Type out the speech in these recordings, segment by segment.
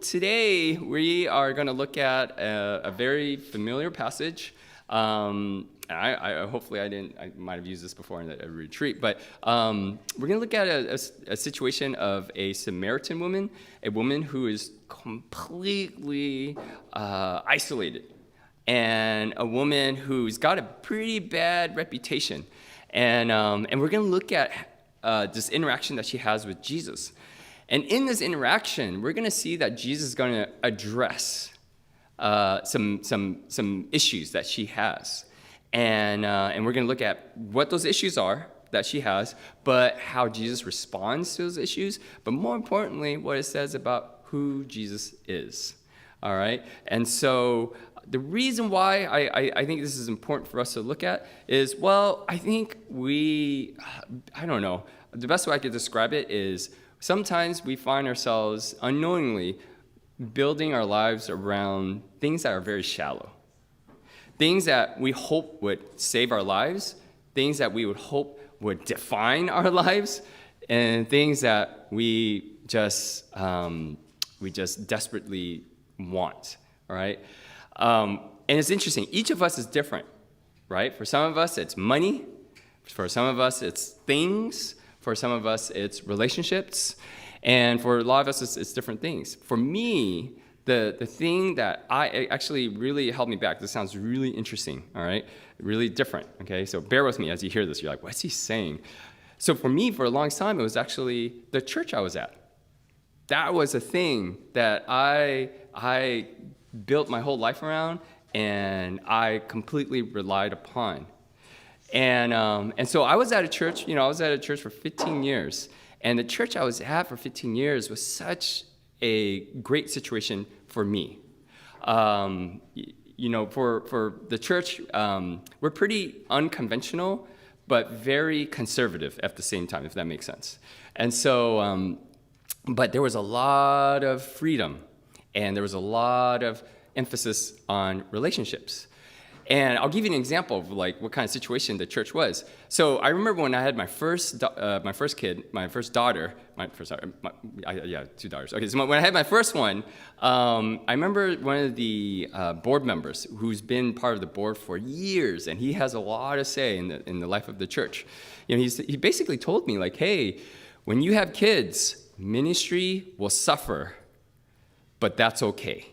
Today, we are going to look at a very familiar passage. Hopefully I might have used this before in a retreat, but we're going to look at a situation of a Samaritan woman, a woman who is completely isolated, and a woman who's got a pretty bad reputation. And we're going to look at this interaction that she has with Jesus. And in this interaction, we're going to see that Jesus is going to address some issues that she has. And we're going to look at what those issues are that she has, but how Jesus responds to those issues, but more importantly, what it says about who Jesus is. All right? And so the reason why I think this is important for us to look at is, well, I think I don't know, the best way I could describe it is sometimes we find ourselves unknowingly building our lives around things that are very shallow, things that we hope would save our lives, things that we would hope would define our lives, and things that we just desperately want, all right? And it's interesting. Each of us is different, right? For some of us, it's money. For some of us, it's things. For some of us, it's relationships. And for a lot of us, it's different things. For me, the thing that actually really held me back, this sounds really interesting, all right? Really different, okay? So bear with me as you hear this. You're like, what's he saying? So for me, for a long time, it was actually the church I was at. That was a thing that I built my whole life around, and I completely relied upon. And so I was at a church, for 15 years. And the church I was at for 15 years was such a great situation for me. For the church, we're pretty unconventional, but very conservative at the same time, if that makes sense. And so, but there was a lot of freedom, and there was a lot of emphasis on relationships. And I'll give you an example of like what kind of situation the church was. So I remember when I had my first daughter. Two daughters. Okay, so when I had my first one, I remember one of the board members who's been part of the board for years, and he has a lot to say in the life of the church. He basically told me like, hey, when you have kids, ministry will suffer, but that's okay,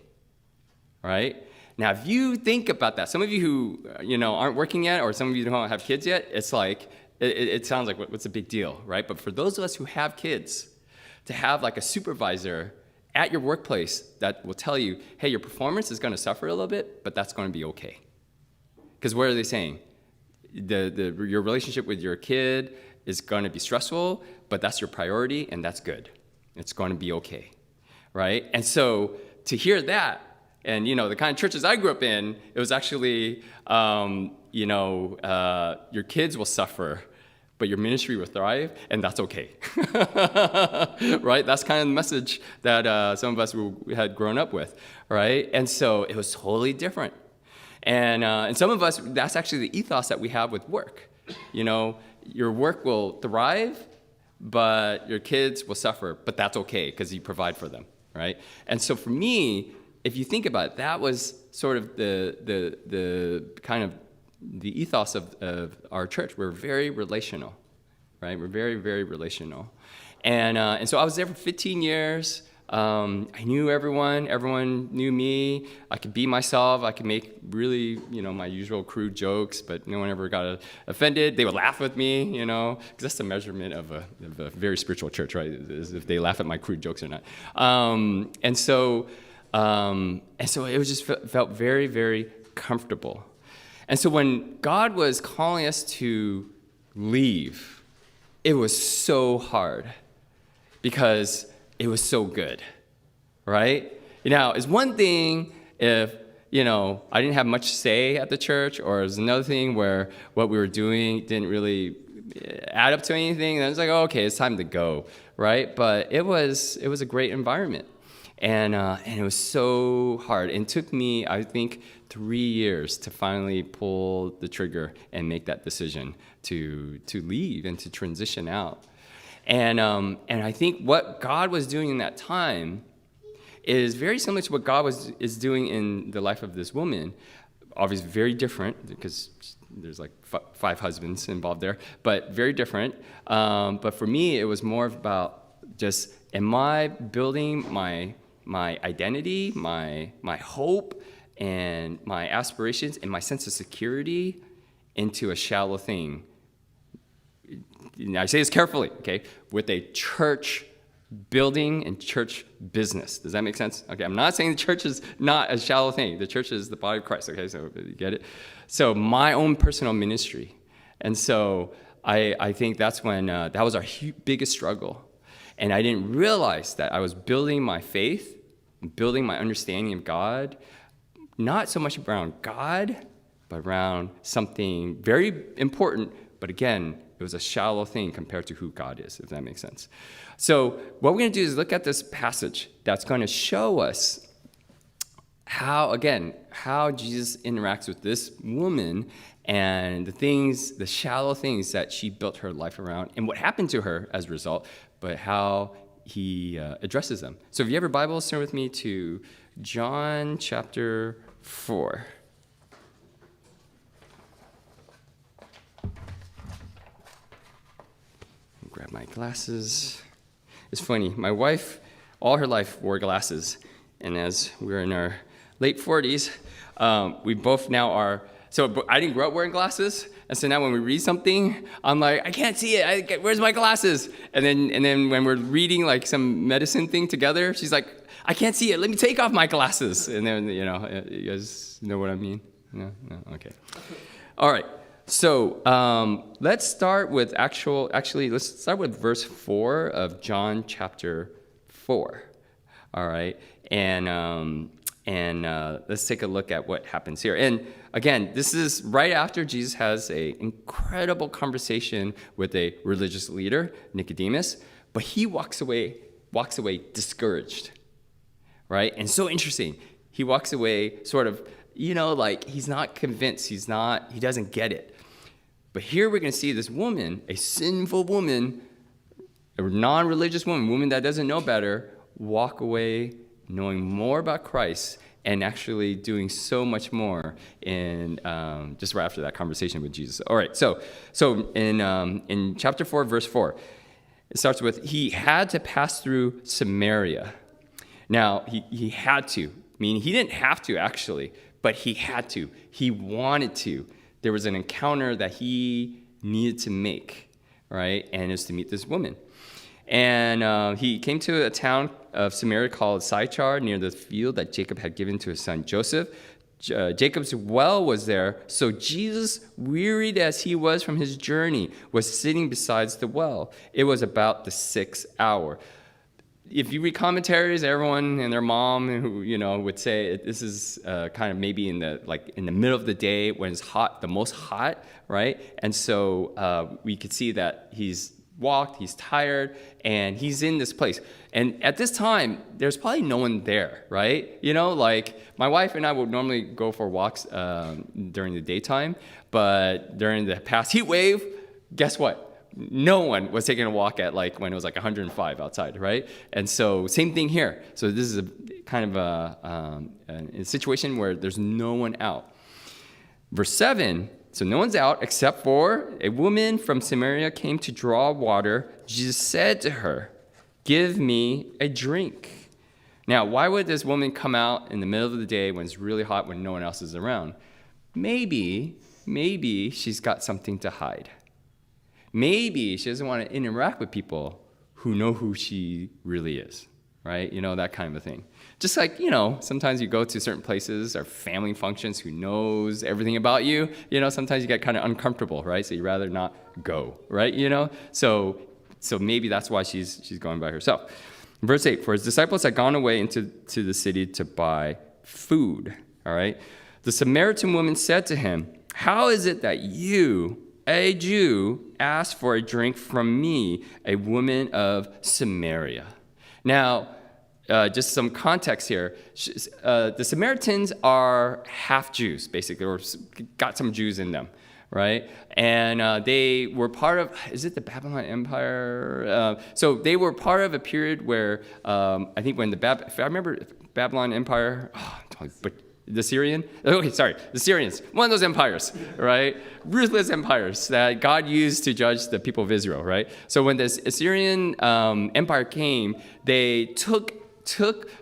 right? Now, if you think about that, some of you who aren't working yet, or some of you who don't have kids yet, it's like it sounds like what's the big deal, right? But for those of us who have kids, to have like a supervisor at your workplace that will tell you, hey, your performance is going to suffer a little bit, but that's going to be okay. Because what are they saying? Your relationship with your kid is going to be stressful, but that's your priority, and that's good. It's going to be okay, right? And so to hear that. And, the kind of churches I grew up in, it was actually, your kids will suffer, but your ministry will thrive, and that's okay. Right? That's kind of the message that some of us had grown up with, right? And so it was totally different. And some of us, that's actually the ethos that we have with work. Your work will thrive, but your kids will suffer, but that's okay because you provide for them, right? And so for me, if you think about it, that was sort of the kind of the ethos of our church. We're very relational, right? We're very, very relational. And so I was there for 15 years. I knew everyone. Everyone knew me. I could be myself. I could make really, my usual crude jokes, but no one ever got offended. They would laugh with me, because that's the measurement of a very spiritual church, right? Is if they laugh at my crude jokes or not. And so it was just felt very, very comfortable. And so when God was calling us to leave, it was so hard because it was so good, right? It's one thing if, I didn't have much say at the church, or it was another thing where what we were doing didn't really add up to anything. And I was like, oh, okay, it's time to go, right? But it was a great environment. And it was so hard. And it took me, I think, 3 years to finally pull the trigger and make that decision to leave and to transition out. And I think what God was doing in that time is very similar to what God is doing in the life of this woman. Obviously very different, because there's like 5 husbands involved there, but very different. But for me, it was more about just, am I building my identity, my hope, and my aspirations, and my sense of security into a shallow thing? Now, I say this carefully, okay, with a church building and church business. Does that make sense? Okay, I'm not saying the church is not a shallow thing. The church is the body of Christ, okay, so you get it? So my own personal ministry. And so I think that's when, that was our biggest struggle. And I didn't realize that I was building my faith, building my understanding of God, not so much around God, but around something very important, but again, it was a shallow thing compared to who God is, if that makes sense. So what we're going to do is look at this passage that's going to show us how Jesus interacts with this woman and the shallow things that she built her life around, and what happened to her as a result, but how he addresses them. So if you have your Bibles, turn with me to John chapter 4. Grab my glasses. It's funny, my wife, all her life, wore glasses. And as we're in our late 40s, we both now are, so I didn't grow up wearing glasses. And so now when we read something, I'm like, I can't see it. Where's my glasses? And then when we're reading like some medicine thing together, she's like, I can't see it. Let me take off my glasses. And then, you guys know what I mean? No? Okay. All right. So let's start with let's start with verse 4 of John chapter 4. All right, and let's take a look at what happens here. And again, this is right after Jesus has an incredible conversation with a religious leader, Nicodemus, but he walks away discouraged, right? And so interesting, he walks away sort of, like he's not convinced, he doesn't get it. But here we're going to see this woman, a sinful woman, a non-religious woman that doesn't know better, walk away knowing more about Christ and actually doing so much more in just right after that conversation with Jesus. All right, so in chapter 4, verse 4, it starts with, he had to pass through Samaria. Now, he had to. Meaning he didn't have to, actually, but he had to. He wanted to. There was an encounter that he needed to make, right? And it was to meet this woman. And he came to a town of Samaria called Sychar, near the field that Jacob had given to his son Joseph. Jacob's well was there, so Jesus, wearied as he was from his journey, was sitting beside the well. It was about the 6th hour. If you read commentaries, everyone and their mom who would say this is kind of maybe in the middle of the day when it's hot, the most hot, right? And so we could see that he's walked, he's tired, and he's in this place. And at this time, there's probably no one there, right? Like my wife and I would normally go for walks during the daytime, but during the past heat wave, guess what? No one was taking a walk at when it was 105 outside, right? And so same thing here. So this is a kind of a situation where there's no one out. Verse 7, so no one's out except for a woman from Samaria came to draw water. Jesus said to her, "Give me a drink." Now, why would this woman come out in the middle of the day when it's really hot, when no one else is around? Maybe she's got something to hide. Maybe she doesn't want to interact with people who know who she really is, right? That kind of a thing. Just like, sometimes you go to certain places or family functions who knows everything about you, sometimes you get kind of uncomfortable, right? So you'd rather not go, right? So maybe that's why she's going by herself. Verse 8, for his disciples had gone away into the city to buy food, all right? The Samaritan woman said to him, "How is it that you, a Jew, asked for a drink from me, a woman of Samaria?" Now, just some context here. The Samaritans are half Jews, basically, or got some Jews in them, right? And they were part of, is it the Babylon Empire? So they were part of a period where, I think when if I remember Babylon Empire, but the Syrian? Okay, sorry, the Syrians. One of those empires, right? Ruthless empires that God used to judge the people of Israel, right? So when this Assyrian empire came, they took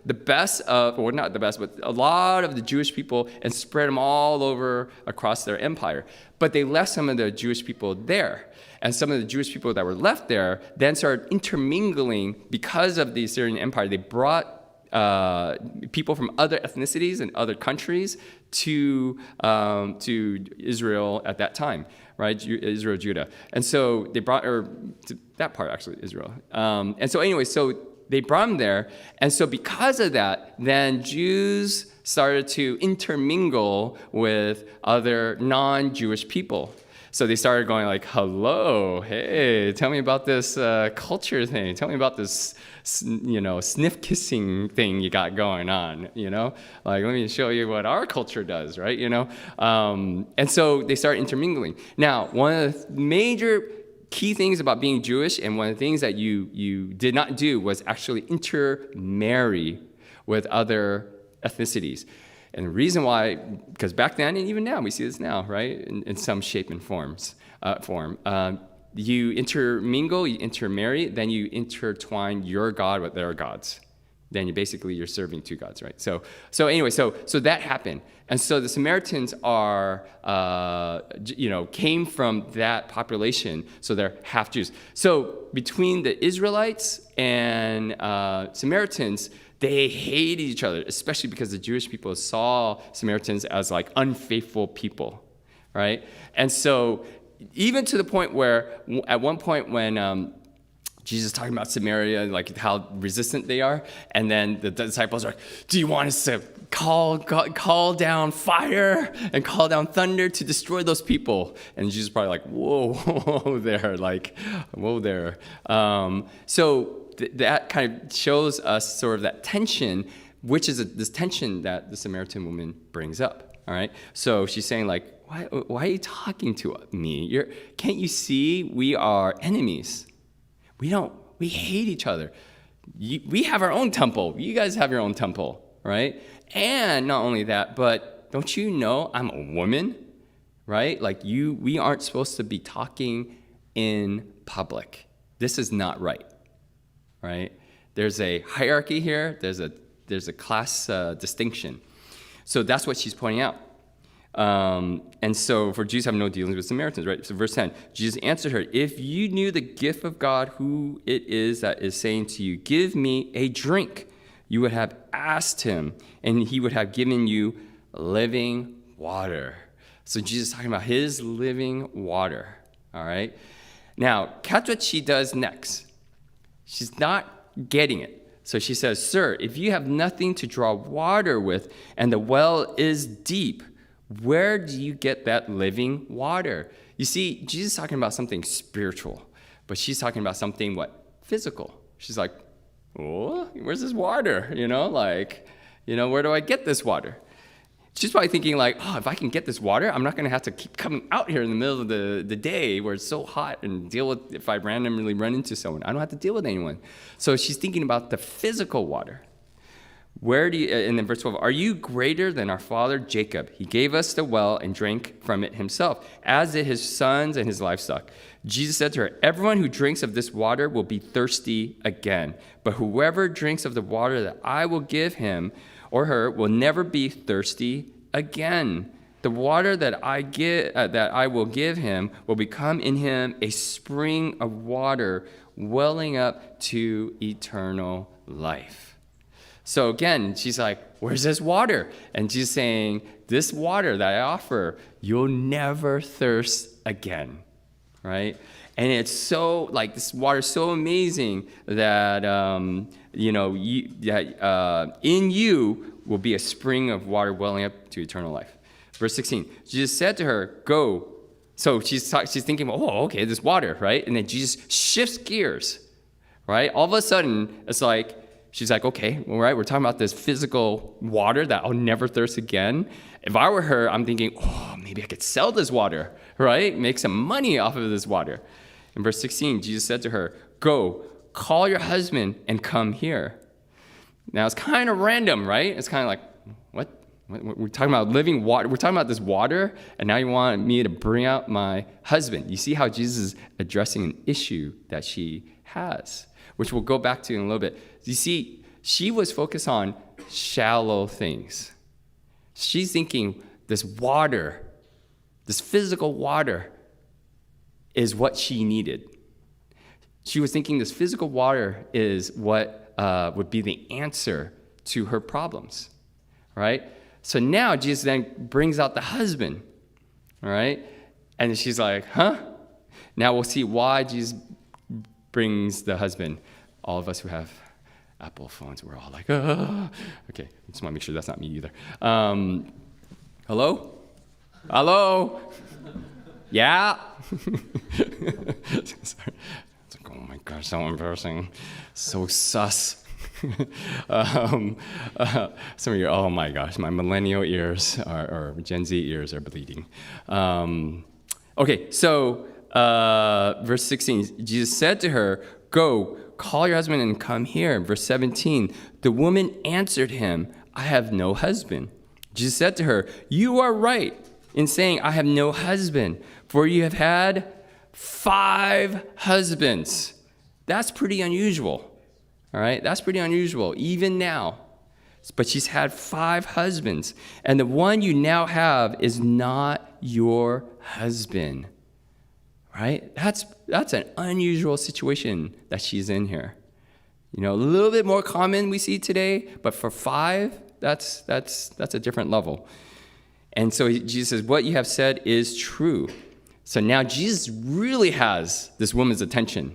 the best of, or not the best, but a lot of the Jewish people and spread them all over across their empire. But they left some of the Jewish people there. And some of the Jewish people that were left there then started intermingling because of the Assyrian empire. They brought people from other ethnicities and other countries to Israel at that time, right? Israel, Judah. And so they brought, or to that part actually, Israel. And so anyway, so they brought them there. And so because of that, then Jews started to intermingle with other non-Jewish people. So they started going like, hello, hey, tell me about this culture thing. Tell me about this, sniff kissing thing you got going on, Like, let me show you what our culture does, right, And so they started intermingling. Now, one of the major key things about being Jewish, and one of the things that you did not do, was actually intermarry with other ethnicities. And the reason why, because back then and even now, we see this now, right, in some shape and form. You intermingle, you intermarry, then you intertwine your God with their gods. Then you're serving two gods, right? So anyway, so that happened. And so the Samaritans are, came from that population, so they're half Jews. So between the Israelites and Samaritans, they hated each other, especially because the Jewish people saw Samaritans as like unfaithful people, right? And so even to the point where, at one point when Jesus is talking about Samaria, like how resistant they are, and then the disciples are like, do you want us to call down fire and call down thunder to destroy those people? And Jesus is probably like, whoa there. So that kind of shows us sort of that tension, which is this tension that the Samaritan woman brings up, all right? So she's saying like, why are you talking to me? Can't you see we are enemies? We hate each other. We have our own temple. You guys have your own temple, right? And not only that, but don't you know I'm a woman, right? Like we aren't supposed to be talking in public. This is not right. Right? There's a hierarchy here. There's a class distinction. So that's what she's pointing out. And so for Jews have no dealings with Samaritans, right? So verse 10, Jesus answered her, if you knew the gift of God, who it is that is saying to you, give me a drink, you would have asked him, and he would have given you living water. So Jesus is talking about his living water, all right? Now, catch what she does next. She's not getting it. So she says, sir, if you have nothing to draw water with and the well is deep, where do you get that living water? You see, Jesus is talking about something spiritual, but she's talking about something, physical. She's like, oh, where's this water? Where do I get this water? She's probably thinking like, oh, if I can get this water, I'm not going to have to keep coming out here in the middle of the day where it's so hot and deal with, if I randomly run into someone, I don't have to deal with anyone. So she's thinking about the physical water. And then verse 12, are you greater than our father Jacob? He gave us the well and drank from it himself, as did his sons and his livestock. Jesus said to her, everyone who drinks of this water will be thirsty again. But whoever drinks of the water that I will give him or her will never be thirsty again. The water that I will give him will become in him a spring of water welling up to eternal life. So again, she's like, where's this water? And she's saying, this water that I offer, you'll never thirst again, right? And it's so, this water is so amazing that, in you will be a spring of water welling up to eternal life. Verse 16, Jesus said to her, go. So she's thinking, oh, okay, this water, right? And then Jesus shifts gears, right? All of a sudden, it's like, she's like, okay, all right, we're talking about this physical water that I'll never thirst again. If I were her, I'm thinking, oh, maybe I could sell this water, right? Make some money off of this water. In verse 16, Jesus said to her, go, call your husband and come here. Now, it's kind of random, right? It's kind of like, what? We're talking about living water. We're talking about this water, and now you want me to bring out my husband. You see how Jesus is addressing an issue that she has, which we'll go back to in a little bit. You see, she was focused on shallow things. She's thinking this water, this physical water, is what she needed. She was thinking this physical water is what would be the answer to her problems, right? So now Jesus then brings out the husband, all right? And she's like, huh? Now we'll see why Jesus brings the husband. All of us who have Apple phones, we're all like, ah. Okay, I just want to make sure that's not me either. Hello? Hello? Yeah? Sorry. It's like, oh my gosh, so embarrassing. So sus. Some of you, oh my gosh, my millennial ears or Gen Z ears are bleeding. Okay, so verse 16, Jesus said to her, go, call your husband and come here. Verse 17, the woman answered him, I have no husband. Jesus said to her, you are right in saying, I have no husband, for you have had 5 husbands. That's pretty unusual. All right, that's pretty unusual, even now. But she's had 5 husbands, and the one you now have is not your husband. Right? That's an unusual situation that she's in here. You know, a little bit more common we see today, but for 5, that's a different level. And so Jesus says, what you have said is true. So now Jesus really has this woman's attention.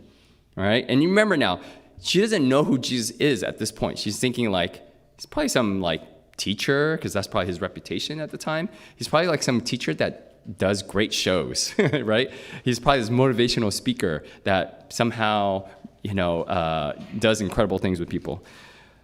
All right? And you remember now, she doesn't know who Jesus is at this point. She's thinking like, he's probably some like teacher, because that's probably his reputation at the time. He's probably like some teacher that does great shows, right? He's probably this motivational speaker that somehow, does incredible things with people.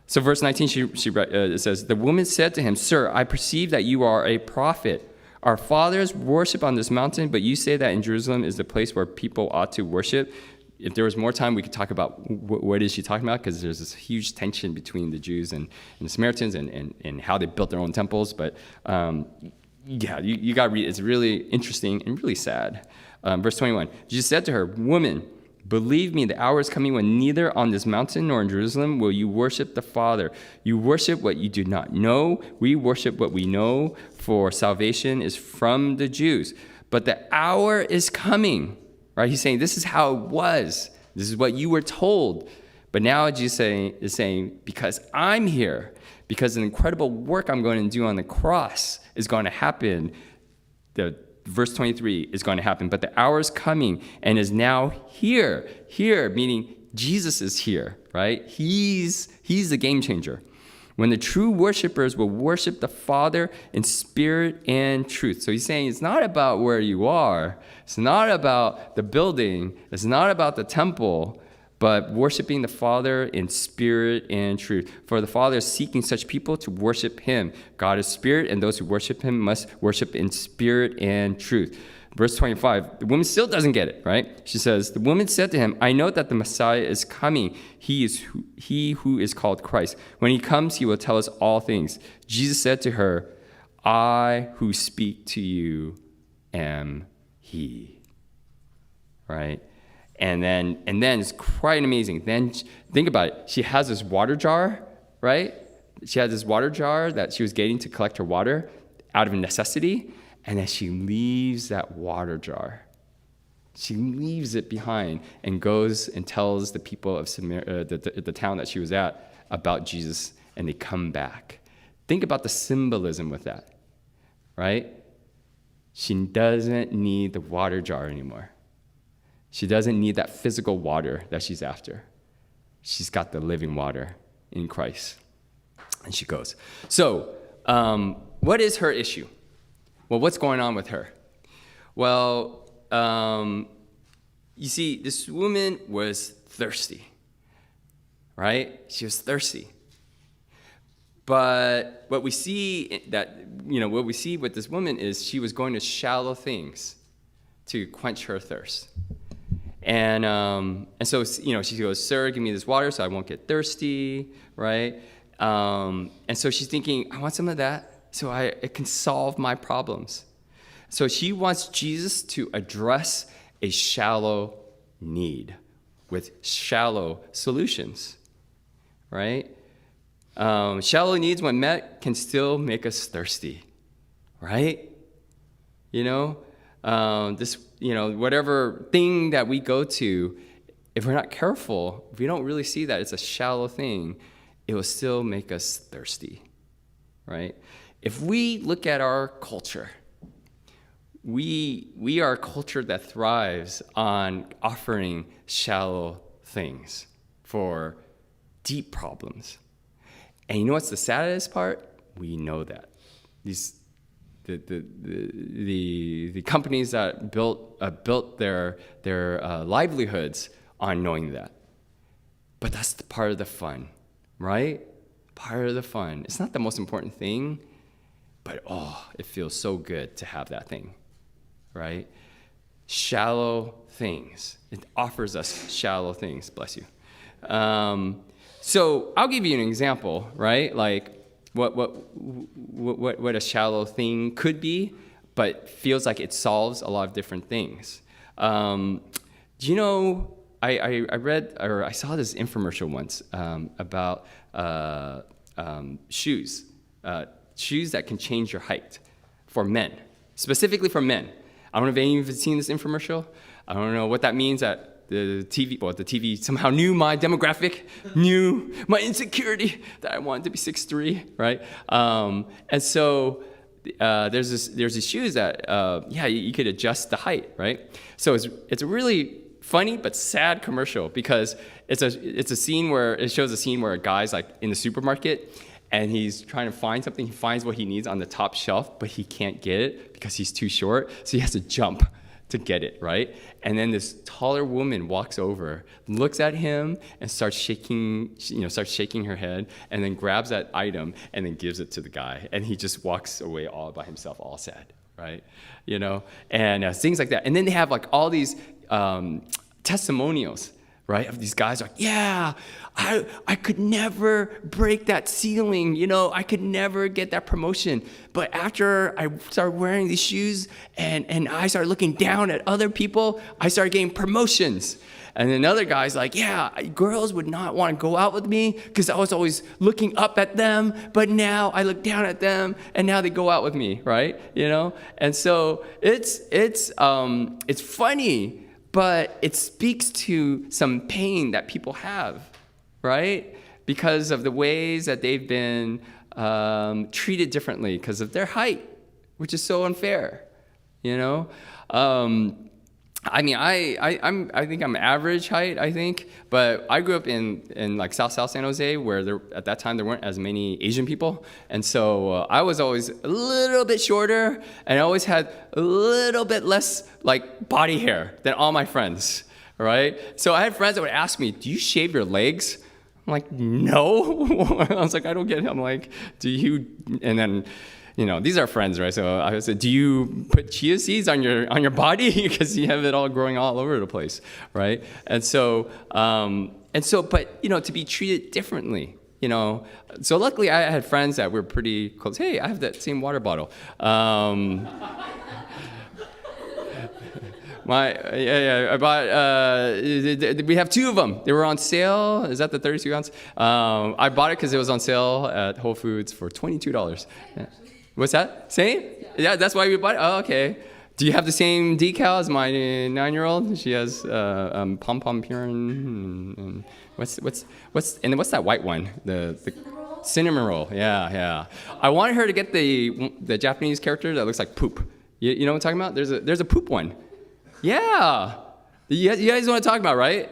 So verse 19, it says, the woman said to him, sir, I perceive that you are a prophet. Our fathers worship on this mountain, but you say that in Jerusalem is the place where people ought to worship. If there was more time, we could talk about what is she talking about, because there's this huge tension between the Jews and the Samaritans and how they built their own temples. But you got to read. It's really interesting and really sad. Verse 21, Jesus said to her, woman, believe me, the hour is coming when neither on this mountain nor in Jerusalem will you worship the Father. You worship what you do not know. We worship what we know, for salvation is from the Jews. But the hour is coming. Right? He's saying, this is how it was. This is what you were told. But now Jesus is saying, because I'm here, because an incredible work I'm going to do on the cross is going to happen, the verse 23 is going to happen. But the hour is coming and is now here. Here, meaning Jesus is here, right? He's the game changer. When the true worshipers will worship the Father in spirit and truth. So he's saying it's not about where you are. It's not about the building. It's not about the temple, but worshiping the Father in spirit and truth. For the Father is seeking such people to worship him. God is spirit, and those who worship him must worship in spirit and truth. Verse 25, the woman still doesn't get it, right? She says, the woman said to him, I know that the Messiah is coming. He who is called Christ. When he comes, he will tell us all things. Jesus said to her, I who speak to you am he. Right? And then it's quite amazing. Then think about it. She has this water jar, right? She had this water jar that she was getting to collect her water out of necessity. And then she leaves that water jar. She leaves it behind and goes and tells the people of the town that she was at about Jesus, and they come back. Think about the symbolism with that, right? She doesn't need the water jar anymore. She doesn't need that physical water that she's after. She's got the living water in Christ. And she goes. So, what is her issue? Well, what's going on with her? Well, you see, this woman was thirsty, right? She was thirsty. But what we see with this woman is she was going to shallow things to quench her thirst. And so, she goes, sir, give me this water so I won't get thirsty, right? And so she's thinking, I want some of that so it can solve my problems. So she wants Jesus to address a shallow need with shallow solutions, right? Shallow needs, when met, can still make us thirsty, right? Whatever thing that we go to, if we're not careful, if we don't really see that it's a shallow thing, it will still make us thirsty, right? If we look at our culture, we are a culture that thrives on offering shallow things for deep problems. And you know what's the saddest part? We know that. The companies that built their livelihoods on knowing that. But that's the part of the fun, right? Part of the fun. It's not the most important thing, but it feels so good to have that thing, right? Shallow things. It offers us shallow things. Bless you. So I'll give you an example, right? Like what a shallow thing could be, but feels like it solves a lot of different things. Do you know, I read, or I saw this infomercial once about shoes that can change your height for men, specifically for men. I don't know if any of you have seen this infomercial. I don't know what that means. That the TV somehow knew my demographic, knew my insecurity that I wanted to be 6'3", right? And so there's these shoes that you could adjust the height, right? So it's a really funny but sad commercial because it's a scene where it shows a scene where a guy's like in the supermarket and he's trying to find something. He finds what he needs on the top shelf, but he can't get it because he's too short. So he has to jump to get it, right? And then this taller woman walks over, looks at him, and starts shaking her head, and then grabs that item and then gives it to the guy. And he just walks away all by himself, all sad, right? And things like that. And then they have like all these testimonials, right? Of these guys like, yeah, I could never break that ceiling, I could never get that promotion. But after I started wearing these shoes and I started looking down at other people, I started getting promotions. And then other guys like, yeah, girls would not want to go out with me because I was always looking up at them, but now I look down at them and now they go out with me, right? And so it's funny, but it speaks to some pain that people have, right? Because of the ways that they've been treated differently because of their height, which is so unfair, I think I'm average height, I think, but I grew up in like South San Jose, where at that time there weren't as many Asian people, and so I was always a little bit shorter, and I always had a little bit less like body hair than all my friends, right? So I had friends that would ask me, "Do you shave your legs?" I'm like, "No." I was like, "I don't get it." I'm like, "Do you?" And then, these are friends, right? So I said, "Do you put chia seeds on your body because you have it all growing all over the place, right?" And so, but to be treated differently, So luckily, I had friends that were pretty close. Hey, I have that same water bottle. I bought. We have two of them. They were on sale. Is that the 32 ounce? I bought it because it was on sale at Whole Foods for $22. Yeah. What's that? Same? Yeah, that's why we bought it. Oh, okay. Do you have the same decal as my 9-year-old? She has Pom Pom Purin. And what's that white one? The cinnamon roll. Yeah. I wanted her to get the Japanese character that looks like poop. You know what I'm talking about? There's a poop one. Yeah. You guys know what I'm talking about, right?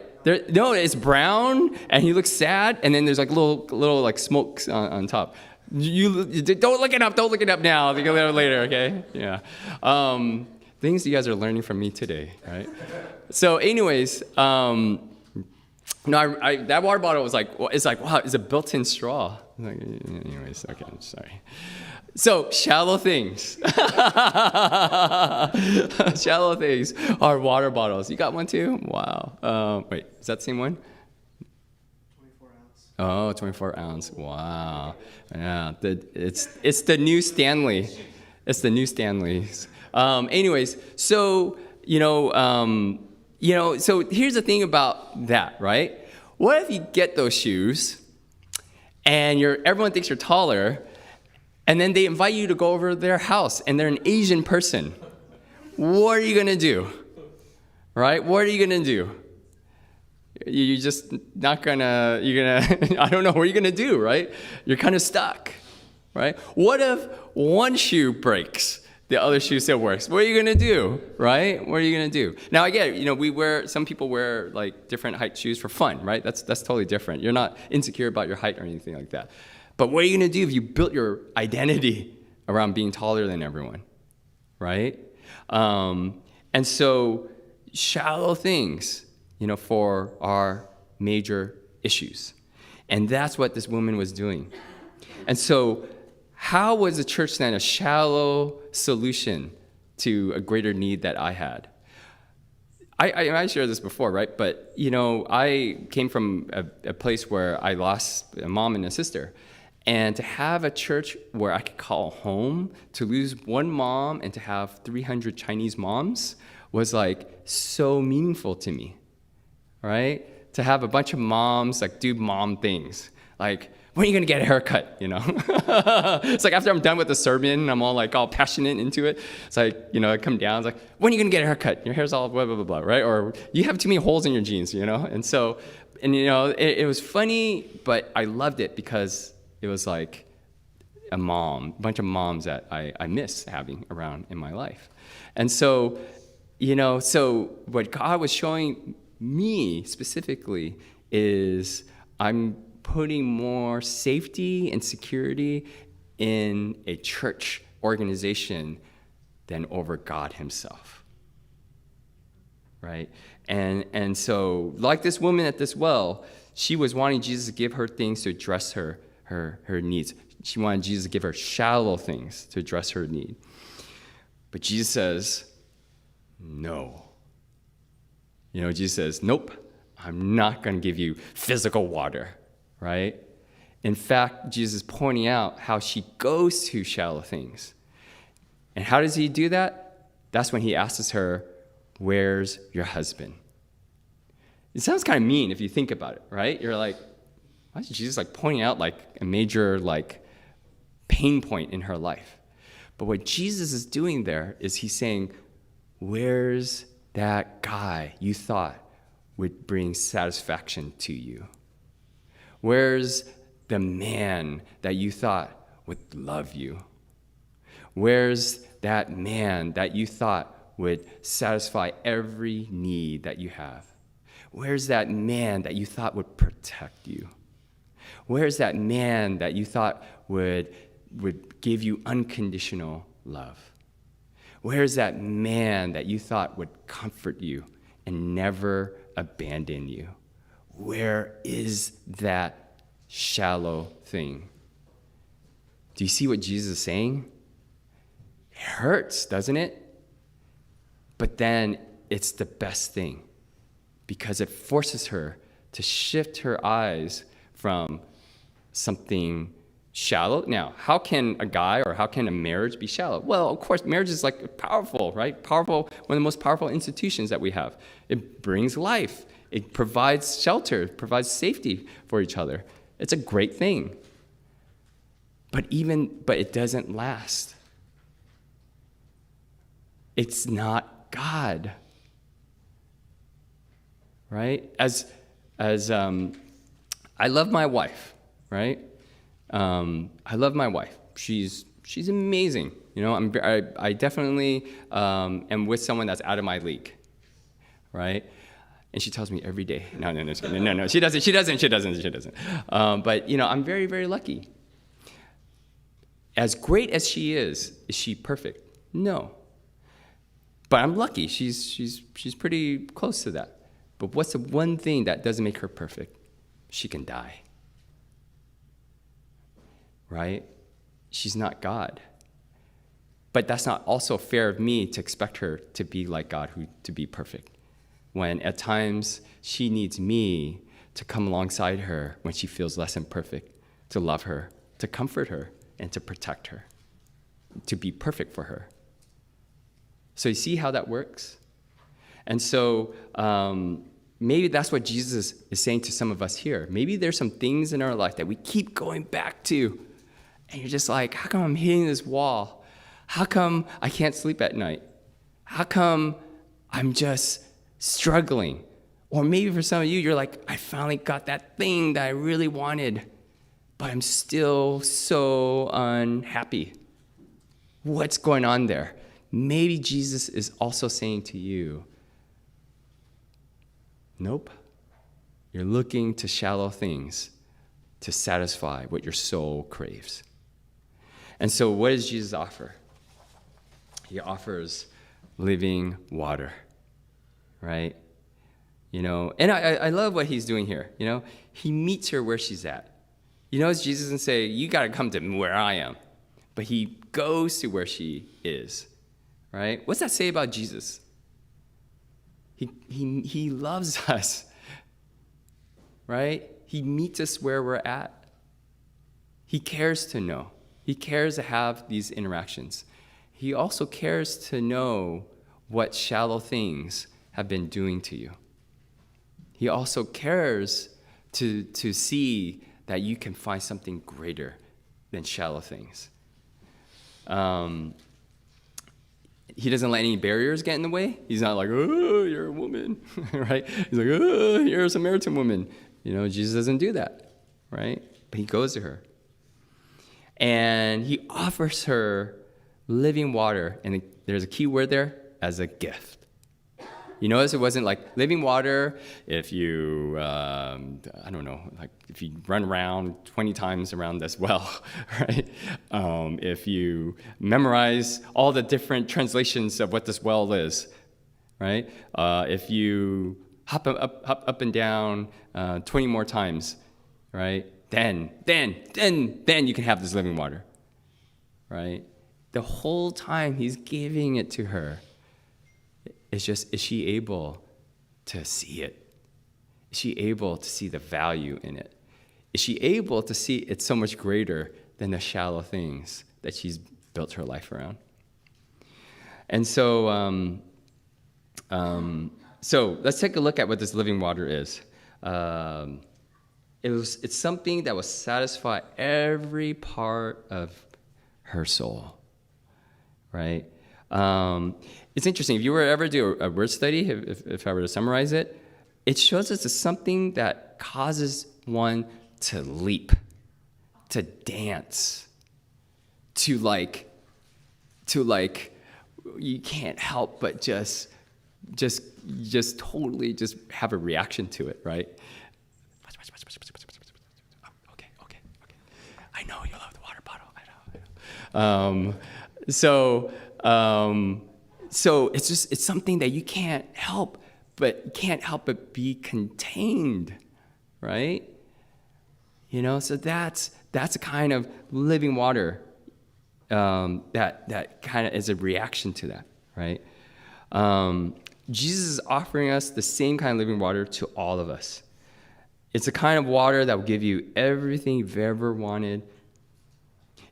No, it's brown, and he looks sad, and then there's like little like smokes on top. You don't look it up. Don't look it up now. You can look it up later, okay? Yeah. Things you guys are learning from me today, right? So, anyways, that water bottle was like, wow, it's a built-in straw. Anyways, okay, I'm sorry. So, shallow things. Shallow things are water bottles. You got one too? Wow. Wait, is that the same one? 24 ounce. Oh, 24 ounce. Wow. Yeah. It's the new Stanley. It's the new Stanleys. Anyways, so so here's the thing about that, right? What if you get those shoes, and everyone thinks you're taller, and then they invite you to go over to their house, and they're an Asian person? What are you gonna do? Right? What are you gonna do? You're just not gonna, I don't know what you're gonna do, right? You're kind of stuck, right? What if one shoe breaks, the other shoe still works? What are you gonna do, right? What are you gonna do? Now, again, some people wear like different height shoes for fun, right? That's totally different. You're not insecure about your height or anything like that. But what are you gonna do if you built your identity around being taller than everyone, right? And so shallow things, for our major issues. And that's what this woman was doing. And so how was the church then a shallow solution to a greater need that I had? I shared this before, right? But, I came from a place where I lost a mom and a sister. And to have a church where I could call home, to lose one mom and to have 300 Chinese moms was like so meaningful to me. Right? To have a bunch of moms like do mom things. Like, when are you gonna get a haircut? It's like after I'm done with the sermon, I'm all passionate into it. It's like, I come down, it's like, when are you gonna get a haircut? Your hair's all blah, blah, blah, blah, right? Or you have too many holes in your jeans, And so, it was funny, but I loved it because it was like a bunch of moms that I miss having around in my life. And so, so what God was showing me specifically is I'm putting more safety and security in a church organization than over God himself, right? And so like this woman at this well, she was wanting Jesus to give her things to address her needs. She wanted Jesus to give her shallow things to address her need. But Jesus says, no. Jesus says, nope, I'm not going to give you physical water, right? In fact, Jesus is pointing out how she goes to shallow things. And how does he do that? That's when he asks her, where's your husband? It sounds kind of mean if you think about it, right? You're like, why is Jesus pointing out a major pain point in her life? But what Jesus is doing there is he's saying, where's that guy you thought would bring satisfaction to you? Where's the man that you thought would love you? Where's that man that you thought would satisfy every need that you have? Where's that man that you thought would protect you? Where's that man that you thought would give you unconditional love? Where's that man that you thought would comfort you and never abandon you? Where is that shallow thing? Do you see what Jesus is saying? It hurts, doesn't it? But then it's the best thing because it forces her to shift her eyes from something shallow. Now, how can a guy or how can a marriage be shallow? Well, of course, marriage is powerful, right? Powerful, one of the most powerful institutions that we have. It brings life. It provides shelter, provides safety for each other. It's a great thing. But it doesn't last. It's not God. Right? As I love my wife, right? I love my wife. She's amazing. I definitely am with someone that's out of my league, right? And she tells me every day. No, she doesn't. But I'm very, very lucky. As great as she is she perfect? No. But I'm lucky. She's pretty close to that. But what's the one thing that doesn't make her perfect? She can die. Right? She's not God. But that's not also fair of me to expect her to be like God, to be perfect. When at times she needs me to come alongside her when she feels less than perfect, to love her, to comfort her, and to protect her, to be perfect for her. So you see how that works? And so maybe that's what Jesus is saying to some of us here. Maybe there's some things in our life that we keep going back to, and you're just like, how come I'm hitting this wall? How come I can't sleep at night? How come I'm just struggling? Or maybe for some of you, you're like, I finally got that thing that I really wanted, but I'm still so unhappy. What's going on there? Maybe Jesus is also saying to you, nope, you're looking to shallow things to satisfy what your soul craves. And so what does Jesus offer? He offers living water, right? And I love what he's doing here. He meets her where she's at. He knows Jesus and say, you got to come to where I am. But he goes to where she is, right? What's that say about Jesus? He loves us, right? He meets us where we're at. He cares to know. He cares to have these interactions. He also cares to know what shallow things have been doing to you. He also cares to see that you can find something greater than shallow things. He doesn't let any barriers get in the way. He's not like, oh, you're a woman, right? He's like, oh, you're a Samaritan woman. Jesus doesn't do that, right? But he goes to her. And he offers her living water, and there's a key word there, as a gift. You notice it wasn't like living water if you, if you run around 20 times around this well, right? If you memorize all the different translations of what this well is, right? If you hop up and down 20 more times, right? Then you can have this living water, right? The whole time he's giving it to her. It's just, is she able to see it? Is she able to see the value in it? Is she able to see it's so much greater than the shallow things that she's built her life around? And so let's take a look at what this living water is. It's something that will satisfy every part of her soul, right? It's interesting. If you were to ever do a word study, if I were to summarize it, it shows us it's something that causes one to leap, to dance, to you can't help but just totally just have a reaction to it, right? Okay. I know you love the water bottle. I know. So it's something that you can't help but be contained, right? So that's a kind of living water that kind of is a reaction to that, right? Jesus is offering us the same kind of living water to all of us. It's a kind of water that will give you everything you've ever wanted.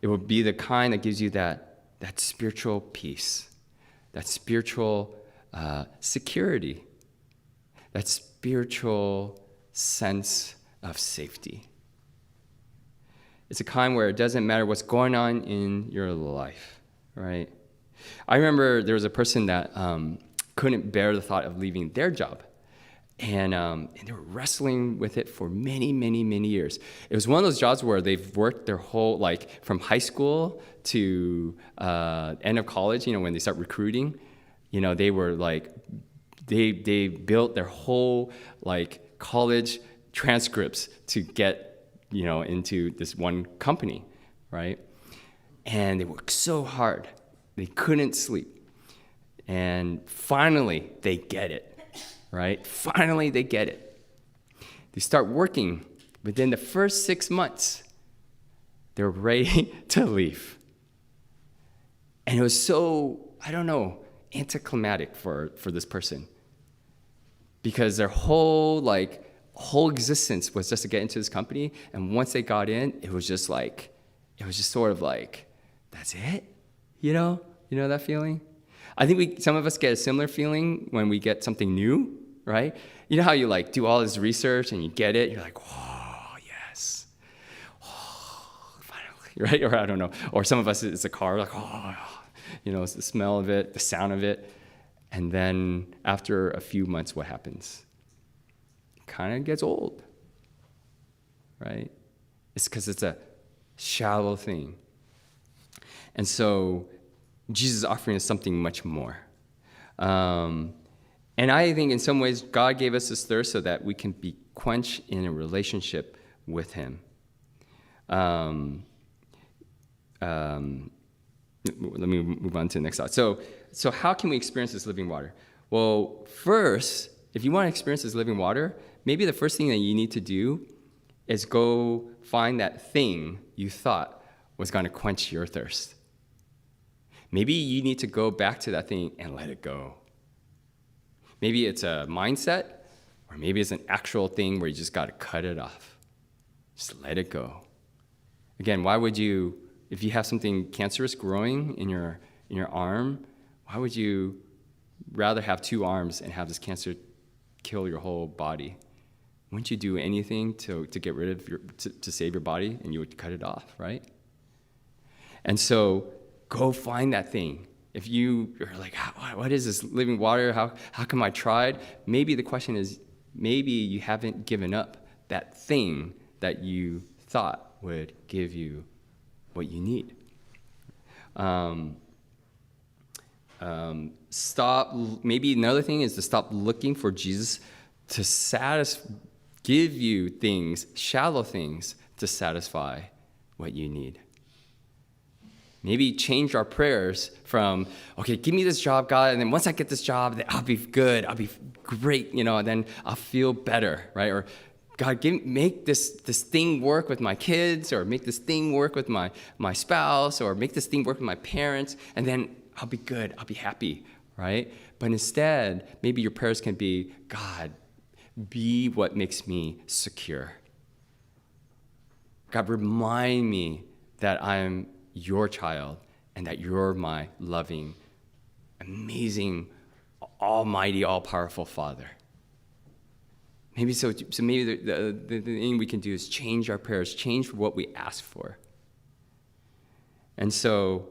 It will be the kind that gives you that spiritual peace, that spiritual security, that spiritual sense of safety. It's a kind where it doesn't matter what's going on in your life, right? I remember there was a person that couldn't bear the thought of leaving their job. And they were wrestling with it for many, many, many years. It was one of those jobs where they've worked their whole, from high school to end of college, when they start recruiting, they were they built their whole, college transcripts to get, into this one company, right? And they worked so hard. They couldn't sleep. And finally, they get it. Right? Finally, they get it. They start working. Within the first 6 months, they're ready to leave. And it was so, anticlimactic for this person. Because their whole, whole existence was just to get into this company. And once they got in, it was just sort of like, that's it? You know that feeling? I think some of us get a similar feeling when we get something new, right? You know how you like do all this research and you get it, you're like, whoa, yes. Oh, finally, right? Or I don't know. Or some of us, it's a car, like, oh, it's the smell of it, the sound of it. And then after a few months, what happens? It kind of gets old, right? It's because it's a shallow thing. And so Jesus is offering us something much more. And I think in some ways, God gave us this thirst so that we can be quenched in a relationship with him. Let me move on to the next slide. So how can we experience this living water? Well, first, if you want to experience this living water, maybe the first thing that you need to do is go find that thing you thought was going to quench your thirst. Maybe you need to go back to that thing and let it go. Maybe it's a mindset, or maybe it's an actual thing where you just got to cut it off. Just let it go. Again, why would you, if you have something cancerous growing in your arm, why would you rather have 2 arms and have this cancer kill your whole body? Wouldn't you do anything to get rid of to save your body, and you would cut it off, right? And so go find that thing. If you are like, what is this living water? How come I tried? Maybe the question is, maybe you haven't given up that thing that you thought would give you what you need. Maybe another thing is to stop looking for Jesus to give you things, shallow things, to satisfy what you need. Maybe change our prayers from, okay, give me this job, God, and then once I get this job, then I'll be good, I'll be great, and then I'll feel better, right? Or God, make this thing work with my kids, or make this thing work with my spouse, or make this thing work with my parents, and then I'll be good, I'll be happy, right? But instead, maybe your prayers can be, God, be what makes me secure. God, remind me that I'm your child and that you're my loving, amazing, almighty, all-powerful Father. Maybe maybe the thing we can do is change our prayers, change what we ask for. And so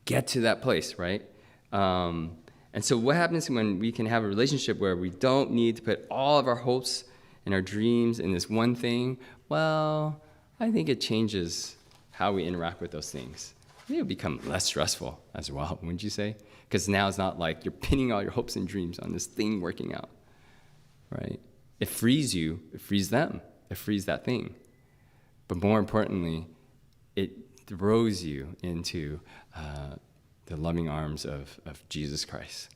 get to that place, right? And so what happens when we can have a relationship where we don't need to put all of our hopes and our dreams in this one thing? Well, I think it changes how we interact with those things. It'll become less stressful as well, wouldn't you say? Because now it's not like you're pinning all your hopes and dreams on this thing working out, right? It frees you, it frees them, it frees that thing. But more importantly, it throws you into the loving arms of Jesus Christ.